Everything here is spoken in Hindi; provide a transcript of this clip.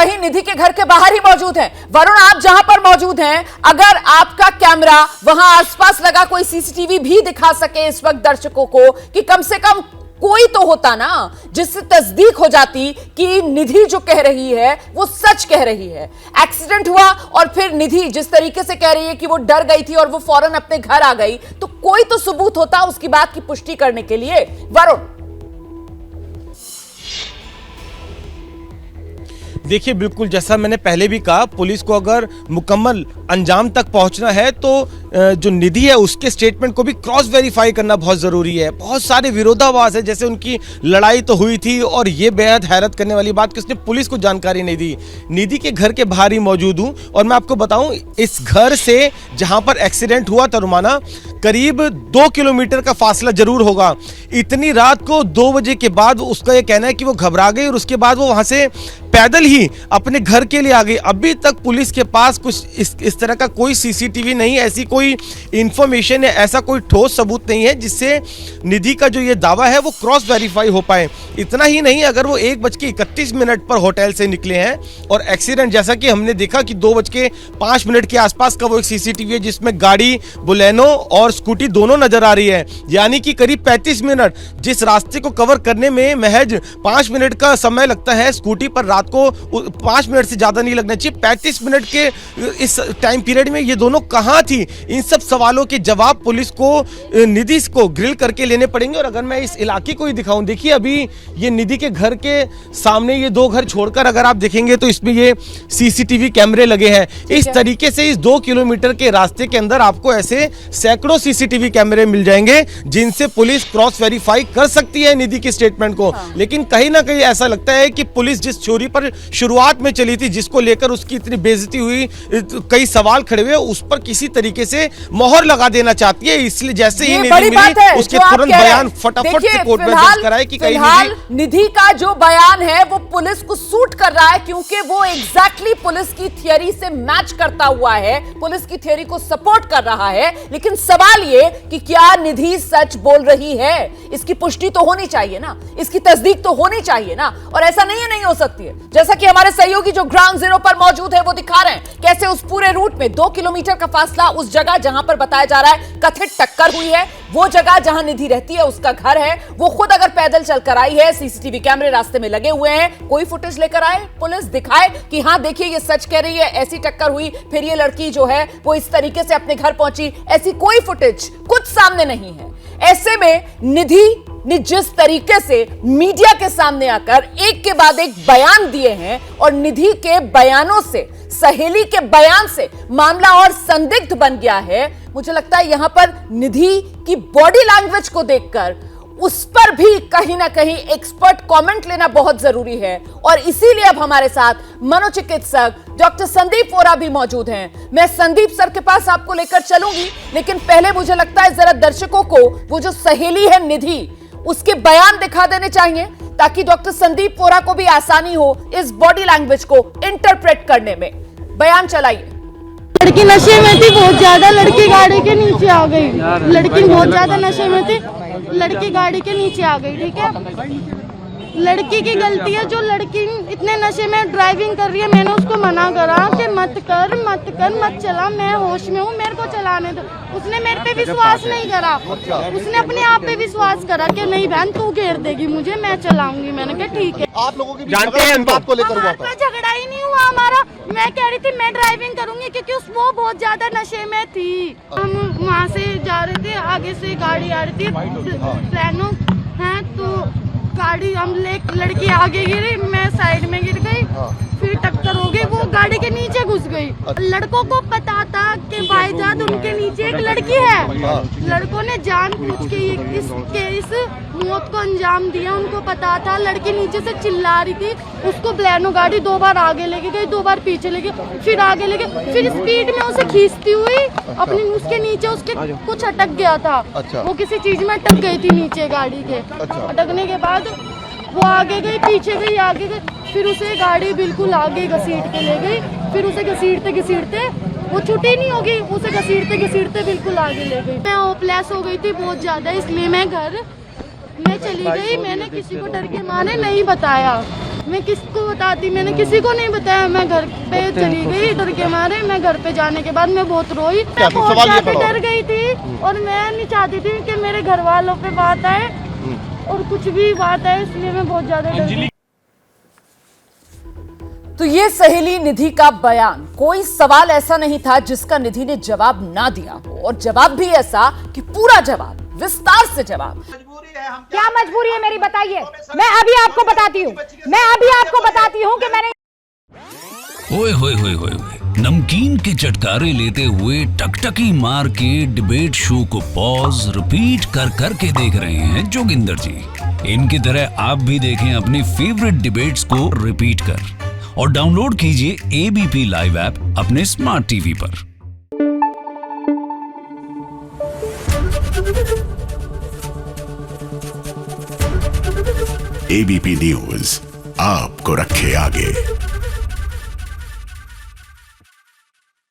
वहीं निधि के घर के बाहर ही मौजूद हैं। वरुण, आप जहां पर मौजूद हैं, अगर आपका कैमरा वहां आसपास लगा कोई सीसीटीवी भी दिखा सके इस वक्त दर्शकों को, कि कम से कम कोई तो होता ना जिससे तस्दीक हो जाती कि निधि जो कह रही है वो सच कह रही है। एक्सीडेंट हुआ और फिर निधि जिस तरीके से कह रही है कि वो डर गई थी और वो फौरन अपने घर आ गई, तो कोई तो सबूत होता उसकी बात की पुष्टि करने के लिए। वरुण, देखिए, बिल्कुल जैसा मैंने पहले भी कहा, पुलिस को अगर मुकम्मल अंजाम तक पहुंचना है तो जो निधि है उसके स्टेटमेंट को भी क्रॉस वेरीफाई करना बहुत ज़रूरी है। बहुत सारे विरोधाभास है, जैसे उनकी लड़ाई तो हुई थी और ये बेहद हैरत करने वाली बात कि उसने पुलिस को जानकारी नहीं दी। निधि के घर के बाहर ही मौजूद हूँ और मैं आपको बताऊँ, इस घर से जहाँ पर एक्सीडेंट हुआ था रुमाना, करीब 2 किलोमीटर का फासला जरूर होगा। इतनी रात को 2 बजे के बाद उसका ये कहना है कि वो घबरा गई और उसके बाद वो वहाँ से पैदल ही अपने घर के लिए आ गई। अभी तक पुलिस के पास कुछ इस तरह का कोई सीसीटीवी नहीं है, ऐसी कोई इंफॉर्मेशन है, ऐसा कोई ठोस सबूत नहीं है जिससे निधि का जो ये दावा है वो क्रॉस वेरीफाई हो पाए। इतना ही नहीं, अगर वो 1:31 पर होटल से निकले हैं और एक्सीडेंट जैसा कि हमने देखा कि 2:05 के आसपास का वो एक सीसीटीवी है जिसमें गाड़ी बोलेनो और स्कूटी दोनों नजर आ रही है, यानी कि करीब 35 मिनट। जिस रास्ते को कवर करने में महज 5 मिनट का समय लगता है, स्कूटी पर रात को 5 मिनट से ज्यादा नहीं लगना चाहिए। 35 मिनट के इस टाइम पीरियड में ये दोनों कहां थी? इन सब सवालों के जवाब पुलिस को निधि को ग्रिल करके लेने पड़ेंगे। और अगर मैं इस इलाके को ही दिखाऊं, देखिए अभी ये निधि के घर के सामने ये 2 घर छोड़कर अगर आप देखेंगे तो इसमें ये सीसीटीवी कैमरे लगे हैं। इस तरीके से इस 2 किलोमीटर के रास्ते के अंदर आपको ऐसे सैकड़ों सीसीटीवी कैमरे मिल जाएंगे जिनसे पुलिस क्रॉस वेरीफाई कर सकती है निधि के स्टेटमेंट को। लेकिन कहीं ना कहीं ऐसा लगता है कि पुलिस जिस चोरी पर शुरुआत में चली थी, जिसको लेकर उसकी इतनी बेइज्जती हुई, कई सवाल खड़े हुए, उस पर किसी तरीके से मोहर लगा देना चाहती है। इसलिए जैसे ही निधि मिली उसके तुरंत बयान फटाफट से कोर्ट में दर्ज कराए कि कहीं निधि का जो बयान है वो पुलिस को सूट कर रहा है, क्योंकि वो एग्जैक्टली पुलिस की थियरी से मैच करता हुआ है, पुलिस की थियरी को सपोर्ट कर रहा है। लेकिन सवाल ये कि क्या निधि सच बोल रही है, इसकी पुष्टि तो होनी चाहिए ना, इसकी तस्दीक तो होनी चाहिए ना। और ऐसा नहीं हो सकती है, जैसा कि हमारे सहयोगी जो ग्राउंड जीरो पर मौजूद है वो दिखा रहे हैं कैसे उस पूरे रूट में 2 किलोमीटर का फासला, उस जगह जहां पर बताया जा रहा है कथित टक्कर हुई है, वो जगह जहां निधि रहती है, उसका घर है, वो खुद अगर पैदल चलकर आई है, सीसीटीवी कैमरे रास्ते में लगे हुए हैं, कोई फुटेज लेकर आए, पुलिस दिखाए कि हाँ देखिए ये सच कह रही है, ऐसी टक्कर हुई, फिर ये लड़की जो है वो इस तरीके से अपने घर पहुंची, ऐसी कोई फुटेज कुछ सामने नहीं है। ऐसे में निधि ने जिस तरीके से मीडिया के सामने आकर एक के बाद एक बयान दिए हैं और निधि के बयानों से, सहेली के बयान से मामला और संदिग्ध बन गया है, मुझे लगता है यहां पर निधि की बॉडी लैंग्वेज को देखकर उस पर भी कहीं ना कहीं एक्सपर्ट कमेंट लेना बहुत जरूरी है। और इसीलिए अब हमारे साथ मनोचिकित्सक डॉक्टर संदीप वोरा भी मौजूद हैं। मैं संदीप सर के पास आपको लेकर चलूंगी, लेकिन पहले मुझे लगता है जरा दर्शकों को वो जो सहेली है निधि, उसके बयान दिखा देने चाहिए ताकि डॉक्टर संदीप वोरा को भी आसानी हो इस बॉडी लैंग्वेज को इंटरप्रेट करने में। बयान चलाइए। लड़की नशे में थी बहुत ज्यादा, लड़की गाड़ी के नीचे आ गई। लड़की बहुत ज्यादा नशे में थी, लड़की गाड़ी के नीचे आ गई। ठीक है, लड़की की गलती है, जो लड़की इतने नशे में ड्राइविंग कर रही है। मैंने उसको मना करा कि मत कर मत चला, मैं होश में हूँ, मेरे को चलाने दो। उसने मेरे पे विश्वास नहीं करा, उसने अपने आप पे विश्वास करा कि नहीं बहन तू घेर देगी मुझे, मैं चलाऊंगी। मैंने कहा ठीक है। आप लोगों की जानते हैं बात को लेकर हुआ था? झगड़ा ही नहीं हुआ हमारा। मैं कह रही थी मैं ड्राइविंग करूंगी क्योंकि वो बहुत ज्यादा नशे में थी। हम वहाँ से जा रहे थे, आगे से गाड़ी आ रही थी, प्लानो है, तो गाड़ी हम लड़की आगे गिरी, मैं साइड में गिर गई, फिर टक्कर हो गई, वो गाड़ी के नीचे घुस गई। लड़कों को पता था कि भाईजान उनके नीचे एक लड़की है, लड़कों ने जानबूझ के इस मौत को अंजाम दिया। उनको पता था, लड़की नीचे से चिल्ला रही थी, उसको ब्लैनो गाड़ी 2 बार आगे लेके गई, 2 बार पीछे लेके, फिर आगे लेके, फिर स्पीड में उसे खींचती हुई अपनी उसके नीचे उसके कुछ अटक गया था। वो किसी चीज में अटक गई थी नीचे गाड़ी के। अटकने के बाद वो आगे गई, पीछे गई, आगे गई, फिर उसे गाड़ी बिल्कुल आगे घसीट के ले गई। फिर उसे घसीटते वो छुट्टी नहीं होगी, उसे घसीटते बिल्कुल आगे ले गई। मैं होपलेस हो गई थी बहुत ज्यादा, इसलिए मैं घर में चली गई। मैंने किसी को डर के मारे नहीं बताया। मैं किसको बताती, मैंने किसी को नहीं बताया। मैं घर पे चली गई डर के मारे। मैं घर पे जाने के बाद मैं बहुत रोई, मैं बहुत ज्यादा डर गई थी और मैं नहीं चाहती थी कि मेरे घर वालों पे बात आए और कुछ भी बात आए, इसलिए मैं बहुत ज्यादा डर गई। तो ये सहेली निधि का बयान, कोई सवाल ऐसा नहीं था जिसका निधि ने जवाब ना दिया हो, और जवाब भी ऐसा कि पूरा जवाब, विस्तार से जवाब। क्या मजबूरी है मेरी, बताइए। मैं अभी आपको बताती हूँ कि मैंने ओए होए होए होए नमकीन के चटकारे लेते हुए टकटकी मार के डिबेट शो को पॉज रिपीट कर करके देख रहे हैं जोगिंदर जी। इनकी तरह आप भी देखें अपनी फेवरेट डिबेट्स को रिपीट कर, और डाउनलोड कीजिए एबीपी लाइव ऐप अपने स्मार्ट टीवी पर। एबीपी न्यूज आपको रखे आगे।